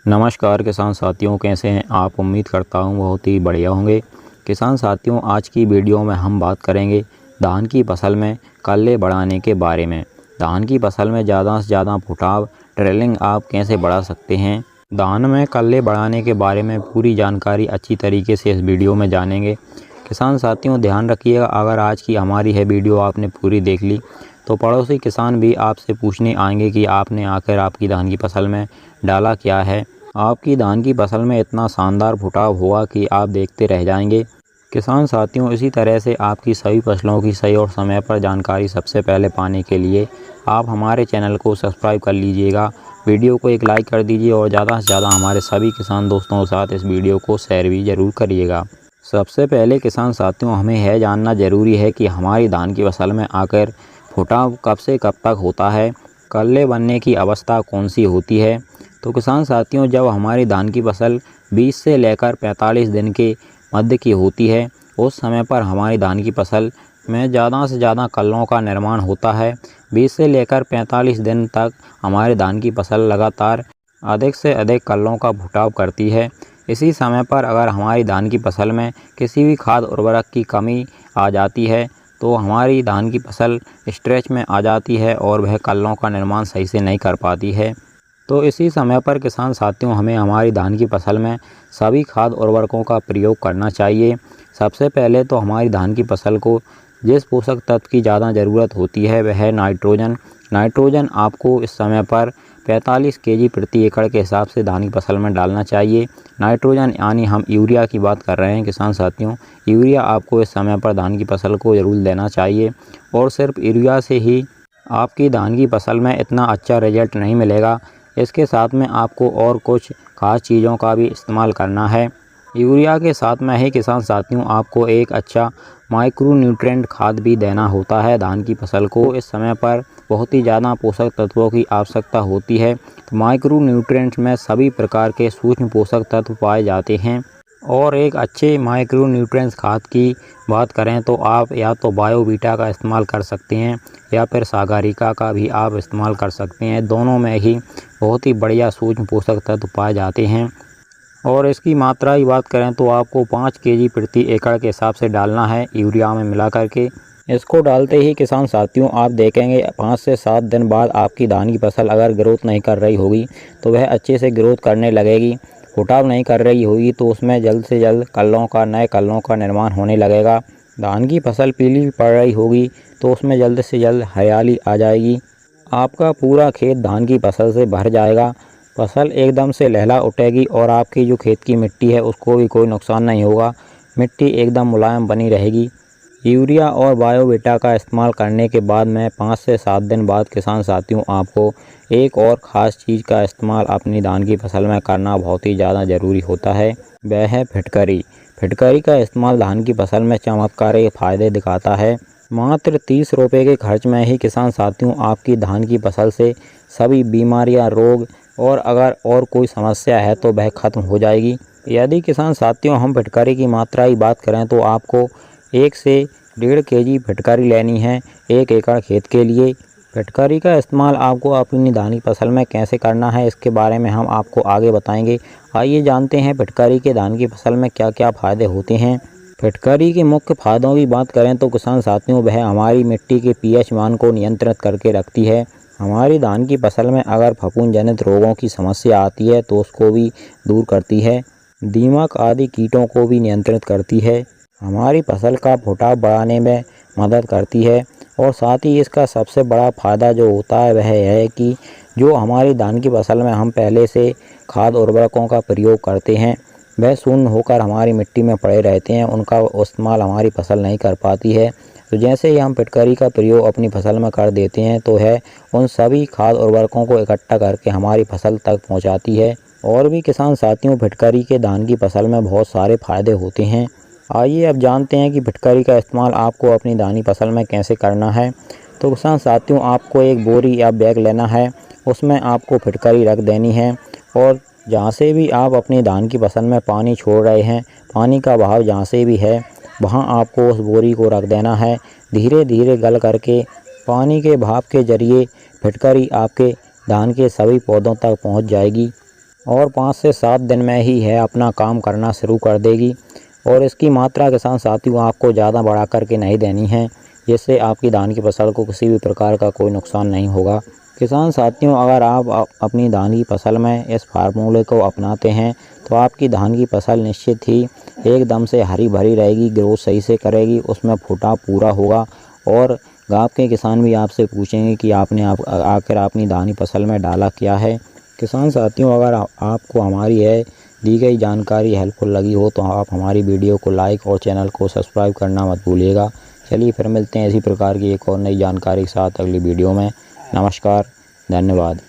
नमस्कार किसान साथियों, कैसे हैं आप। उम्मीद करता हूं बहुत ही बढ़िया होंगे। किसान साथियों, आज की वीडियो में हम बात करेंगे धान की फसल में कल्ले बढ़ाने के बारे में। धान की फसल में ज़्यादा से ज़्यादा फुटाव ट्रेलिंग आप कैसे बढ़ा सकते हैं। धान में कल्ले बढ़ाने के बारे में पूरी जानकारी अच्छी तरीके से इस वीडियो में जानेंगे। किसान साथियों, ध्यान रखिएगा, अगर आज की हमारी है वीडियो आपने पूरी देख ली तो पड़ोसी किसान भी आपसे पूछने आएंगे कि आपने आखिर आपकी धान की फसल में डाला क्या है। आपकी धान की फसल में इतना शानदार फुटाव हुआ कि आप देखते रह जाएंगे। किसान साथियों, इसी तरह से आपकी सभी फसलों की सही और समय पर जानकारी सबसे पहले पाने के लिए आप हमारे चैनल को सब्सक्राइब कर लीजिएगा। वीडियो को एक लाइक कर दीजिए और ज़्यादा से ज़्यादा हमारे सभी किसान दोस्तों के साथ इस वीडियो को शेयर भी ज़रूर करिएगा। सबसे पहले किसान साथियों, हमें यह जानना ज़रूरी है कि हमारी धान की फसल में आकर फुटाव कब से कब तक होता है, कल्ले बनने की अवस्था कौन सी होती है। तो किसान साथियों, जब हमारी धान की फसल 20 से लेकर 45 दिन के मध्य की होती है, उस समय पर हमारी धान की फसल में ज़्यादा से ज़्यादा कल्लों का निर्माण होता है। 20 से लेकर 45 दिन तक हमारी धान की फसल लगातार अधिक से अधिक कल्लों का फुटाव करती है। इसी समय पर अगर हमारी धान की फसल में किसी भी खाद उर्वरक की कमी आ जाती है तो हमारी धान की फसल स्ट्रेच में आ जाती है और वह कल्लों का निर्माण सही से नहीं कर पाती है। तो इसी समय पर किसान साथियों, हमें हमारी धान की फसल में सभी खाद उर्वरकों का प्रयोग करना चाहिए। सबसे पहले तो हमारी धान की फसल को जिस पोषक तत्व की ज़्यादा ज़रूरत होती है वह है नाइट्रोजन। नाइट्रोजन आपको इस समय पर 45 केजी प्रति एकड़ के हिसाब से धान की फसल में डालना चाहिए। नाइट्रोजन यानी हम यूरिया की बात कर रहे हैं किसान साथियों। यूरिया आपको इस समय पर धान की फसल को ज़रूर देना चाहिए और सिर्फ यूरिया से ही आपकी धान की फसल में इतना अच्छा रिजल्ट नहीं मिलेगा। इसके साथ में आपको और कुछ खास चीज़ों का भी इस्तेमाल करना है। यूरिया के साथ में ही किसान साथियों, आपको एक अच्छा माइक्रो न्यूट्रिएंट खाद भी देना होता है। धान की फसल को इस समय पर बहुत ही ज़्यादा पोषक तत्वों की आवश्यकता होती है। तो माइक्रो न्यूट्रिएंट्स में सभी प्रकार के सूक्ष्म पोषक तत्व पाए जाते हैं और एक अच्छे माइक्रो न्यूट्रिएंट्स खाद की बात करें तो आप या तो बायोवीटा का इस्तेमाल कर सकते हैं या फिर सागरिका का भी आप इस्तेमाल कर सकते हैं। दोनों में ही बहुत ही बढ़िया सूक्ष्म पोषक तत्व पाए जाते हैं और इसकी मात्रा की बात करें तो आपको 5 केजी प्रति एकड़ के हिसाब से डालना है यूरिया में मिला करके। इसको डालते ही किसान साथियों, आप देखेंगे 5 से 7 दिन बाद आपकी धान की फसल अगर ग्रोथ नहीं कर रही होगी तो वह अच्छे से ग्रोथ करने लगेगी। फुटाव नहीं कर रही होगी तो उसमें जल्द से जल्द नए कल्लों का निर्माण होने लगेगा। धान की फसल पीली पड़ रही होगी तो उसमें जल्द से जल्द हरियाली आ जाएगी। आपका पूरा खेत धान की फसल से भर जाएगा। फसल एकदम से लहला उठेगी और आपकी जो खेत की मिट्टी है उसको भी कोई नुकसान नहीं होगा। मिट्टी एकदम मुलायम बनी रहेगी। यूरिया और बायोवीटा का इस्तेमाल करने के बाद में 5 से 7 दिन बाद किसान साथियों, आपको एक और ख़ास चीज़ का इस्तेमाल अपनी धान की फसल में करना बहुत ही ज़्यादा ज़रूरी होता है, वह है फिटकरी। फिटकरी का इस्तेमाल धान की फसल में चमत्कारी फ़ायदे दिखाता है। मात्र 30 रुपये के खर्च में ही किसान साथियों, आपकी धान की फसल से सभी बीमारियां, रोग और अगर और कोई समस्या है तो वह खत्म हो जाएगी। यदि किसान साथियों हम फिटकरी की मात्रा की बात करें तो आपको 1 से 1.5 केजी फिटकरी लेनी है 1 एकड़ खेत के लिए। फिटकरी का इस्तेमाल आपको अपनी धान की फसल में कैसे करना है इसके बारे में हम आपको आगे बताएंगे। आइए जानते हैं फिटकरी के धान की फसल में क्या क्या फ़ायदे होते हैं। फिटकरी के मुख्य फायदों की बात करें तो किसान साथियों, वह हमारी मिट्टी के पीएच मान को नियंत्रित करके रखती है। हमारी धान की फसल में अगर फफूंद जनित रोगों की समस्या आती है तो उसको भी दूर करती है। दीमक आदि कीटों को भी नियंत्रित करती है। हमारी फसल का फुटाव बढ़ाने में मदद करती है और साथ ही इसका सबसे बड़ा फ़ायदा जो होता है वह है कि जो हमारी धान की फसल में हम पहले से खाद उर्वरकों का प्रयोग करते हैं वह शून्य होकर हमारी मिट्टी में पड़े रहते हैं, उनका इस्तेमाल हमारी फसल नहीं कर पाती है। तो जैसे ही हम फिटकरी का प्रयोग अपनी फसल में कर देते हैं तो है उन सभी खाद उर्वरकों को इकट्ठा करके हमारी फसल तक पहुंचाती है। और भी किसान साथियों, फिटकरी के धान की फसल में बहुत सारे फ़ायदे होते हैं। आइए अब जानते हैं कि फिटकरी का इस्तेमाल आपको अपनी धान की फसल में कैसे करना है। तो किसान साथियों, आपको एक बोरी या बैग लेना है, उसमें आपको फिटकरी रख देनी है और जहाँ से भी आप अपनी धान की फसल में पानी छोड़ रहे हैं, पानी का बहाव जहाँ से भी है वहाँ आपको उस बोरी को रख देना है। धीरे धीरे गल करके पानी के भाप के जरिए फिटकरी आपके धान के सभी पौधों तक पहुँच जाएगी। और 5 से 7 दिन में ही है अपना काम करना शुरू कर देगी। और इसकी मात्रा किसान साथियों आपको ज़्यादा बढ़ा करके नहीं देनी है, जिससे आपकी धान की फसल को किसी भी प्रकार का कोई नुकसान नहीं होगा। किसान साथियों, अगर आप अपनी धान की फसल में इस फार्मूले को अपनाते हैं तो आपकी धान की फसल निश्चित ही एकदम से हरी भरी रहेगी, ग्रोथ सही से करेगी, उसमें फुटाव पूरा होगा। और गाँव के किसान भी आपसे पूछेंगे कि आपने आखिर अपनी धान की फसल में डाला क्या है। किसान साथियों, अगर आपको हमारी दी गई जानकारी हेल्पफुल लगी हो तो आप हमारी वीडियो को लाइक और चैनल को सब्सक्राइब करना मत भूलिएगा। चलिए फिर मिलते हैं इसी प्रकार की एक और नई जानकारी के साथ अगली वीडियो में। नमस्कार, धन्यवाद।